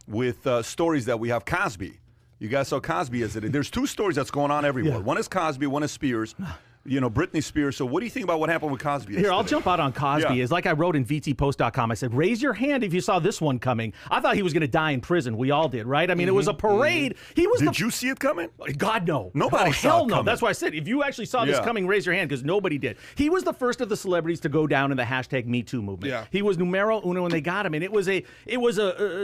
with stories that we have. Cosby. You guys saw Cosby yesterday. There's two stories that's going on everywhere. One is Cosby, one is Spears. Britney Spears. So what do you think about what happened with Cosby yesterday? Here, I'll jump out on Cosby. It's like I wrote in VTpost.com. I said, raise your hand if you saw this one coming. I thought he was going to die in prison. We all did, right? I mean, it was a parade. He was. Did you see it coming? God, no. Nobody saw hell it no. coming. That's why I said, if you actually saw this coming, raise your hand, because nobody did. He was the first of the celebrities to go down in the hashtag Me Too movement. Yeah. He was numero uno when they got him, and it was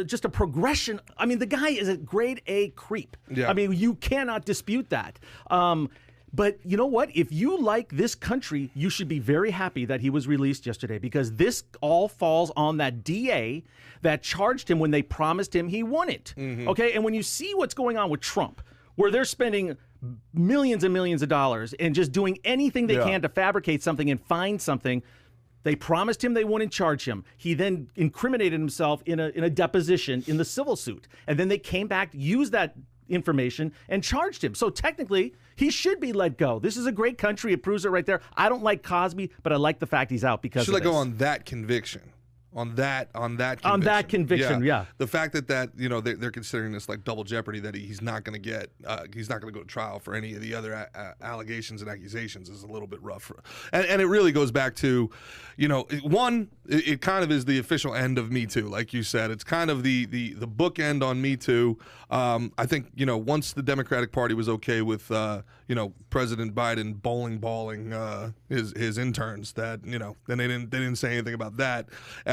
just a progression. I mean, the guy is a grade A creep. Yeah. I mean, you cannot dispute that. But you know what? If you like this country, you should be very happy that he was released yesterday, because this all falls on that DA that charged him when they promised him he won it. Okay? And when you see what's going on with Trump, where they're spending millions and millions of dollars and just doing anything they can to fabricate something and find something, they promised him they wouldn't charge him. He then incriminated himself in a deposition in the civil suit. And then they came back, used that information, and charged him. So technically, he should be let go. This is a great country. It proves it right there. I don't like Cosby, but I like the fact he's out because should let go on that conviction. On that conviction. Yeah. The fact that they're considering this like double jeopardy, that he's not going to get, he's not going to go to trial for any of the other allegations and accusations is a little bit rough. And it really goes back to, it kind of is the official end of Me Too, like you said. It's kind of the bookend on Me Too. I think once the Democratic Party was okay with President Biden balling his interns, that then they didn't say anything about that.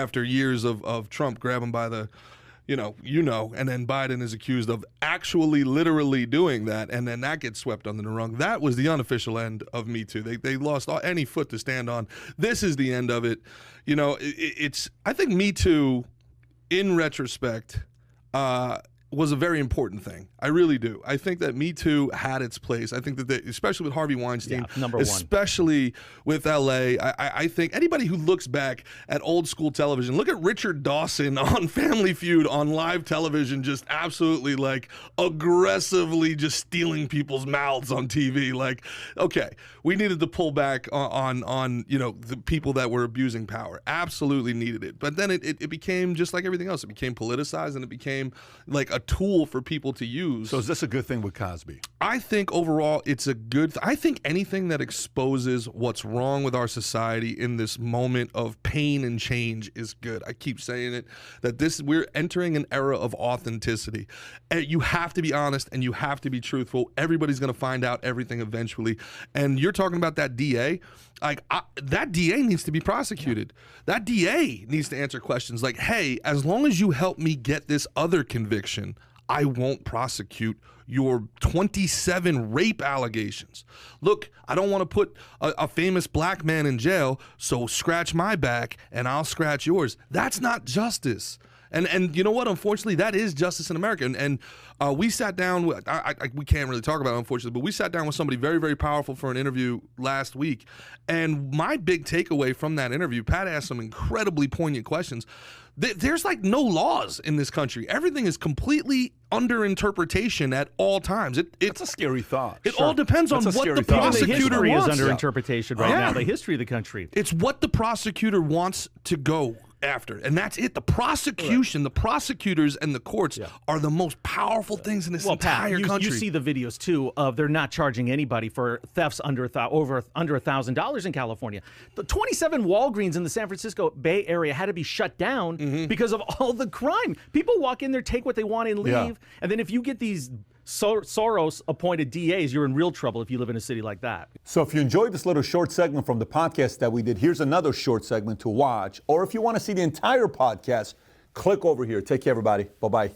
After years of Trump grabbing by the, and then Biden is accused of actually literally doing that, and then that gets swept under the rug. That was the unofficial end of Me Too. They lost any foot to stand on. This is the end of it. I think Me Too, in retrospect, was a very important thing. I really do. I think that Me Too had its place. I think that, especially with Harvey Weinstein, number one. Especially with L.A., I think anybody who looks back at old school television, look at Richard Dawson on Family Feud on live television, just absolutely like aggressively just stealing people's mouths on TV. Like, okay, we needed to pull back on the people that were abusing power. Absolutely needed it. But then it became just like everything else. It became politicized, and it became like a tool for people to use. So is this a good thing with Cosby? I think overall it's a good I think anything that exposes what's wrong with our society in this moment of pain and change is good. I keep saying it, that we're entering an era of authenticity. And you have to be honest and you have to be truthful. Everybody's going to find out everything eventually. And you're talking about that DA. That DA needs to be prosecuted. That DA needs to answer questions like, hey, as long as you help me get this other conviction, I won't prosecute your 27 rape allegations. Look, I don't want to put a famous black man in jail, so scratch my back and I'll scratch yours. That's not justice. And you know what? Unfortunately, that is justice in America. And we sat down with, we can't really talk about it, unfortunately, but we sat down with somebody very, very powerful for an interview last week. And my big takeaway from that interview, Pat asked some incredibly poignant questions. There's like no laws in this country. Everything is completely under interpretation at all times. It's a scary thought. It all depends on what the prosecutor wants. wants. Is under interpretation right now. The history of the country. It's what the prosecutor wants to go after, and that's it. The prosecution, the prosecutors, and the courts are the most powerful things in this entire country. You see the videos too of they're not charging anybody for thefts under $1,000 in California. The 27 Walgreens in the San Francisco Bay Area had to be shut down because of all the crime. People walk in there, take what they want, and leave. And then if you get these Soros-appointed DAs, you're in real trouble if you live in a city like that. So if you enjoyed this little short segment from the podcast that we did, here's another short segment to watch. Or if you want to see the entire podcast, click over here. Take care, everybody. Bye-bye.